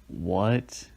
What?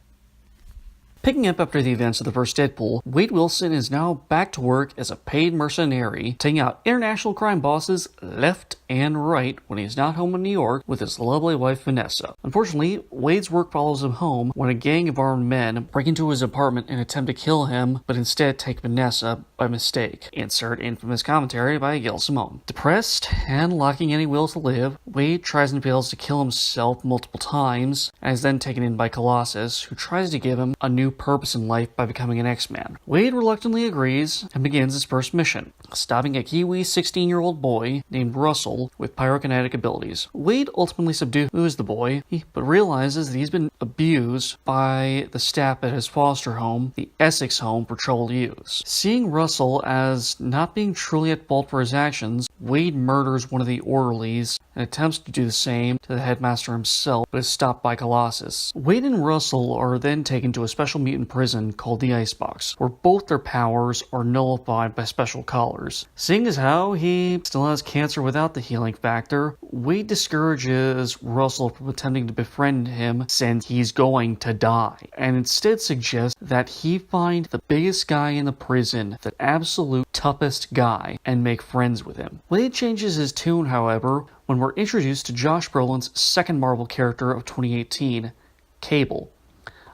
Picking up after the events of the first Deadpool, Wade Wilson is now back to work as a paid mercenary, taking out international crime bosses left and right when he's not home in New York with his lovely wife Vanessa. Unfortunately, Wade's work follows him home when a gang of armed men break into his apartment and attempt to kill him, but instead take Vanessa by mistake. Insert infamous commentary by Gail Simone. Depressed and lacking any will to live, Wade tries and fails to kill himself multiple times, and is then taken in by Colossus, who tries to give him a new purpose in life by becoming an X-Man. Wade reluctantly agrees and begins his first mission, stopping a Kiwi 16-year-old boy named Russell with pyrokinetic abilities. Wade ultimately subdues the boy, but realizes that he's been abused by the staff at his foster home, the Essex Home for Troubled Youths. Seeing Russell as not being truly at fault for his actions, Wade murders one of the orderlies and attempts to do the same to the headmaster himself, but is stopped by Colossus. Wade and Russell are then taken to a special mutant prison called the Icebox, where both their powers are nullified by special collars. Seeing as how he still has cancer without the healing factor, Wade discourages Russell from attempting to befriend him since he's going to die, and instead suggests that he find the biggest guy in the prison, the absolute toughest guy, and make friends with him. Wade changes his tune, however, when we're introduced to Josh Brolin's second Marvel character of 2018, Cable,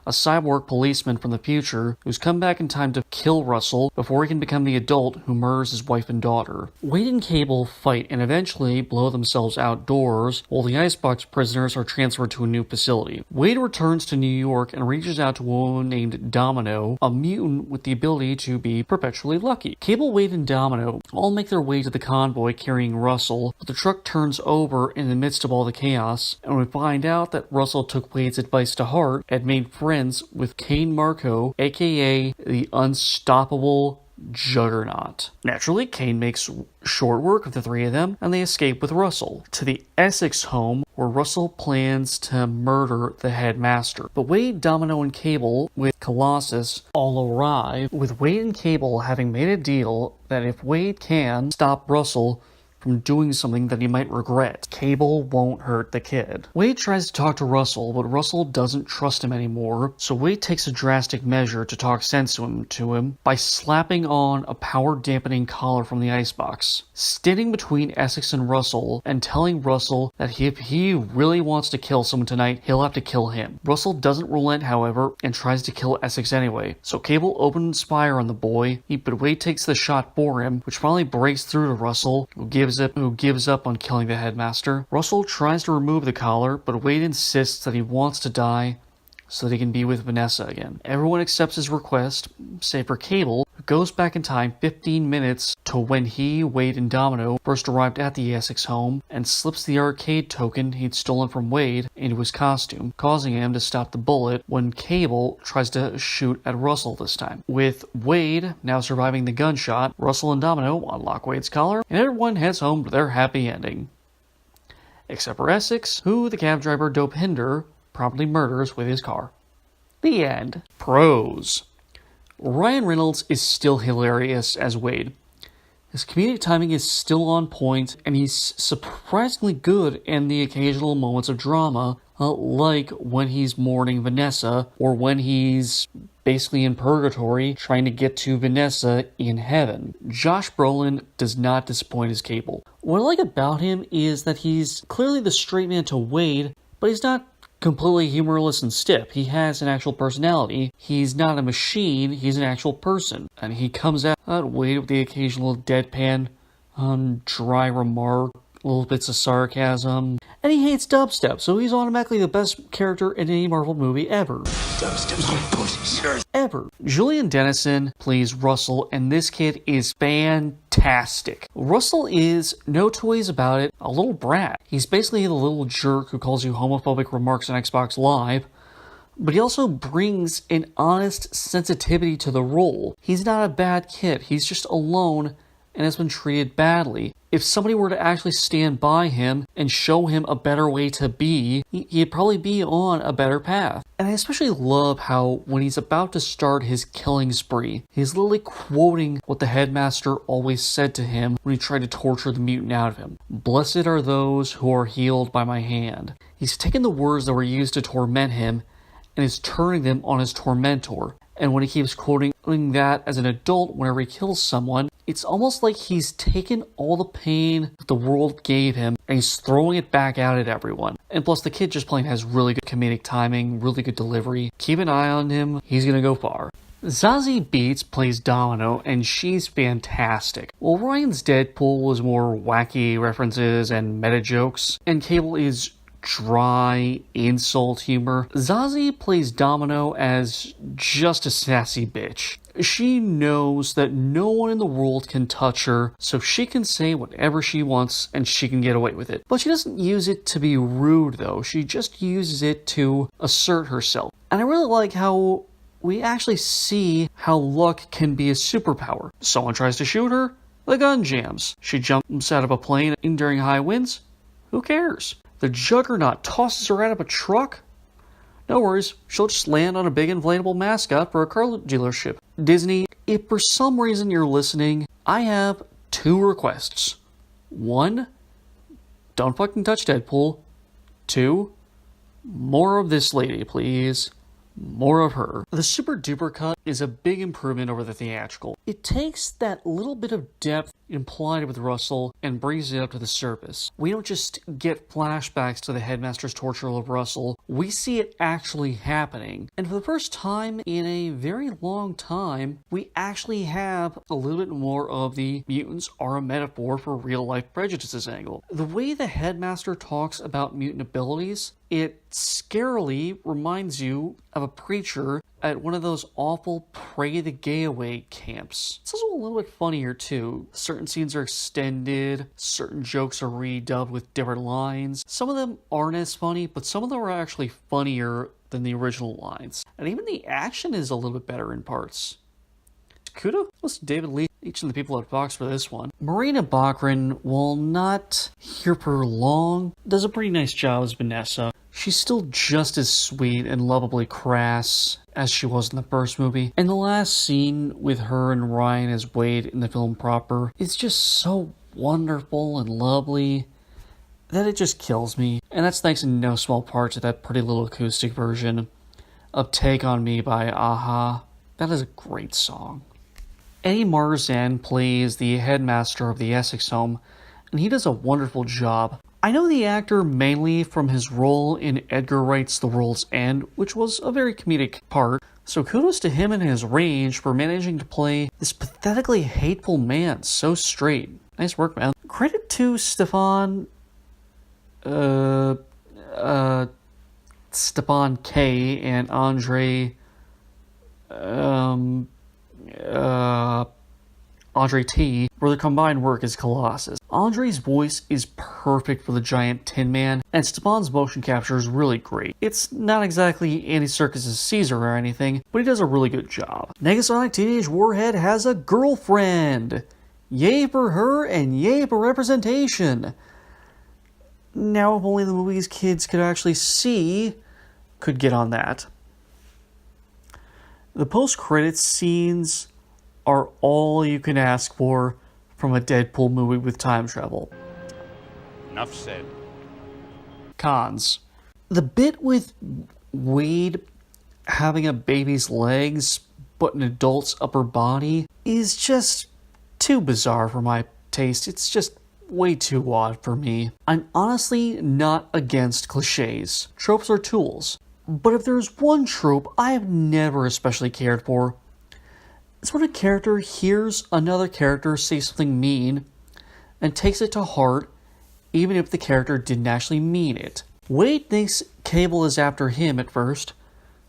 a cyborg policeman from the future who's come back in time to kill Russell before he can become the adult who murders his wife and daughter. Wade and Cable fight and eventually blow themselves outdoors, while the Icebox prisoners are transferred to a new facility. Wade returns to New York and reaches out to a woman named Domino, a mutant with the ability to be perpetually lucky. Cable, Wade, and Domino all make their way to the convoy carrying Russell, but the truck turns over in the midst of all the chaos, and we find out that Russell took Wade's advice to heart and made friends with Kane Marco, aka the Unstoppable Juggernaut. Naturally, Kane makes short work of the three of them, and they escape with Russell to the Essex home, where Russell plans to murder the headmaster. But Wade, Domino, and Cable with Colossus all arrive, with Wade and Cable having made a deal that if Wade can stop Russell from doing something that he might regret, Cable won't hurt the kid. Wade tries to talk to Russell, but Russell doesn't trust him anymore, so Wade takes a drastic measure to talk sense to him by slapping on a power-dampening collar from the Icebox, standing between Essex and Russell, and telling Russell that if he really wants to kill someone tonight, he'll have to kill him. Russell doesn't relent, however, and tries to kill Essex anyway, so Cable opens fire on the boy, but Wade takes the shot for him, which finally breaks through to Russell, who gives up on killing the headmaster. Russell tries to remove the collar, but Wade insists that he wants to die so that he can be with Vanessa again. Everyone accepts his request, save for Cable, who goes back in time 15 minutes to when he, Wade, and Domino first arrived at the Essex home, and slips the arcade token he'd stolen from Wade into his costume, causing him to stop the bullet when Cable tries to shoot at Russell this time. With Wade now surviving the gunshot, Russell and Domino unlock Wade's collar, and everyone heads home to their happy ending. Except for Essex, who the cab driver Dopinder promptly murders with his car. The end. Pros. Ryan Reynolds is still hilarious as Wade. His comedic timing is still on point, and he's surprisingly good in the occasional moments of drama, like when he's mourning Vanessa, or when he's basically in purgatory trying to get to Vanessa in heaven. Josh Brolin does not disappoint as Cable. What I like about him is that he's clearly the straight man to Wade, but he's not completely humorless and stiff. He has an actual personality. He's not a machine, he's an actual person. And he comes at Wade with the occasional deadpan, dry remark, little bits of sarcasm. And he hates dubstep, so he's automatically the best character in any Marvel movie ever. Dubstep's my pussy. Ever. Julian Dennison plays Russell, and this kid is fantastic. Russell is, no two ways about it, a little brat. He's basically the little jerk who calls you homophobic remarks on Xbox Live, but he also brings an honest sensitivity to the role. He's not a bad kid, he's just alone and has been treated badly. If somebody were to actually stand by him and show him a better way to be, he'd probably be on a better path. And I especially love how when he's about to start his killing spree, he's literally quoting what the headmaster always said to him when he tried to torture the mutant out of him. "Blessed are those who are healed by my hand." He's taken the words that were used to torment him and is turning them on his tormentor. And when he keeps quoting that as an adult whenever he kills someone, it's almost like he's taken all the pain that the world gave him and he's throwing it back out at everyone. And plus, the kid just plain has really good comedic timing, really good delivery. Keep an eye on him, he's gonna go far. Zazie Beetz plays Domino, and she's fantastic. While Ryan's Deadpool was more wacky references and meta jokes, and Cable is dry insult humor, Zazie plays Domino as just a sassy bitch. She knows that no one in the world can touch her, so she can say whatever she wants and she can get away with it. But she doesn't use it to be rude though, she just uses it to assert herself. And I really like how we actually see how luck can be a superpower. Someone tries to shoot her, the gun jams. She jumps out of a plane during high winds, who cares? The Juggernaut tosses her out of a truck? No worries, she'll just land on a big inflatable mascot for a car dealership. Disney, if for some reason you're listening, I have 2 requests. 1, don't fucking touch Deadpool. 2, more of this lady, please. More of her. The super duper cut is a big improvement over the theatrical. It takes that little bit of depth implied with Russell and brings it up to the surface. We don't just get flashbacks to the headmaster's torture of Russell, we see it actually happening. And for the first time in a very long time, we actually have a little bit more of the mutants are a metaphor for real life prejudices angle. The way the headmaster talks about mutant abilities, it scarily reminds you of a preacher at one of those awful Pray the Gay Away camps. It's also a little bit funnier too. Certain scenes are extended, certain jokes are redubbed with different lines. Some of them aren't as funny, but some of them are actually funnier than the original lines. And even the action is a little bit better in parts. Kudos to David Lee, each of the people at Fox for this one. Marina Baccarin, while not here for long, does a pretty nice job as Vanessa. She's still just as sweet and lovably crass as she was in the first movie. And the last scene with her and Ryan as Wade in the film proper is just so wonderful and lovely that it just kills me. And that's thanks in no small part to that pretty little acoustic version of Take On Me by a-ha. That is a great song. Eddie Marzan plays the headmaster of the Essex home, and he does a wonderful job. I know the actor mainly from his role in Edgar Wright's The World's End, which was a very comedic part, so kudos to him and his range for managing to play this pathetically hateful man so straight. Nice work, man. Credit to Stefan K and Andre T, where their combined work is Colossus. Andre's voice is perfect for the giant Tin Man, and Stefan's motion capture is really great. It's not exactly Andy Serkis' Caesar or anything, but he does a really good job. Negasonic Teenage Warhead has a girlfriend! Yay for her, and yay for representation! Now, if only the movies kids could actually see, could get on that. The post-credits scenes are all you can ask for from a Deadpool movie with time travel. Enough said. Cons. The bit with Wade having a baby's legs but an adult's upper body is just too bizarre for my taste. It's just way too odd for me. I'm honestly not against cliches. Tropes are tools. But if there's one trope I have never especially cared for, it's when a character hears another character say something mean and takes it to heart even if the character didn't actually mean it. Wade thinks Cable is after him at first,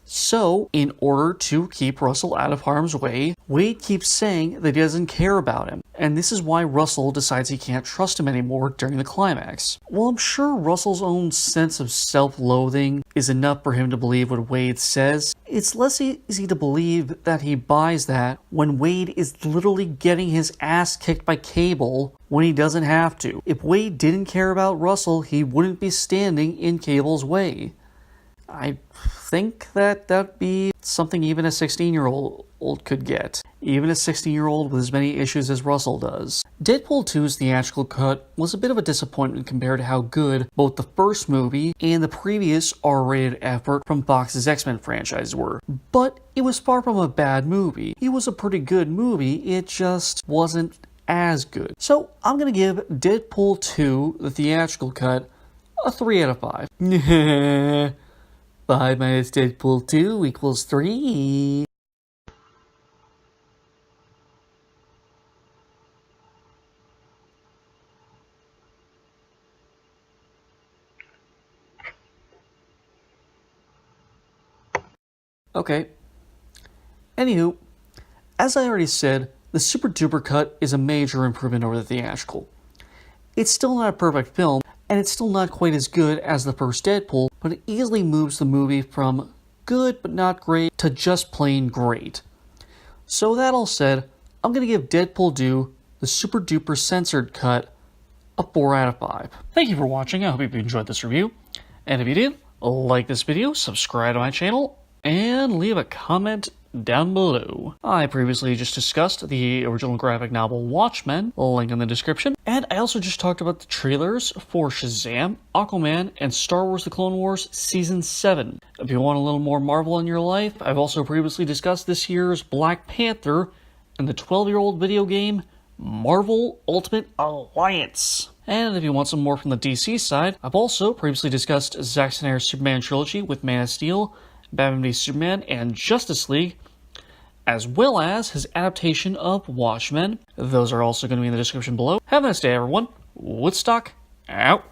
So, in order to keep Russell out of harm's way, Wade keeps saying that he doesn't care about him, and this is why Russell decides he can't trust him anymore during the climax. Well, I'm sure Russell's own sense of self-loathing is enough for him to believe what Wade says. It's less easy to believe that he buys that when Wade is literally getting his ass kicked by Cable when he doesn't have to. If Wade didn't care about Russell, he wouldn't be standing in Cable's way. I think that'd be something even a 16-year-old could get. Even a 16-year-old with as many issues as Russell does. Deadpool 2's theatrical cut was a bit of a disappointment compared to how good both the first movie and the previous R-rated effort from Fox's X-Men franchise were. But it was far from a bad movie. It was a pretty good movie, it just wasn't as good. So I'm gonna give Deadpool 2, the theatrical cut, a 3 out of 5. 5 minus Deadpool 2 equals 3. Okay. Anywho, as I already said, the Super Duper cut is a major improvement over the theatrical. It's still not a perfect film, and it's still not quite as good as the first Deadpool, but it easily moves the movie from good but not great to just plain great. So that all said, I'm going to give Deadpool 2, the Super Duper censored cut, a 4 out of 5. Thank you for watching, I hope you enjoyed this review, and if you did, like this video, subscribe to my channel, and leave a comment down below. I previously just discussed the original graphic novel Watchmen, link in the description, and I also just talked about the trailers for Shazam, Aquaman, and Star Wars The Clone Wars Season 7. If you want a little more Marvel in your life, I've also previously discussed this year's Black Panther and the 12-year-old video game Marvel Ultimate Alliance. And if you want some more from the DC side, I've also previously discussed Zack Snyder's Superman trilogy with Man of Steel, Batman v Superman, and Justice League, as well as his adaptation of Watchmen. Those are also going to be in the description below. Have a nice day, everyone. Woodstock, out.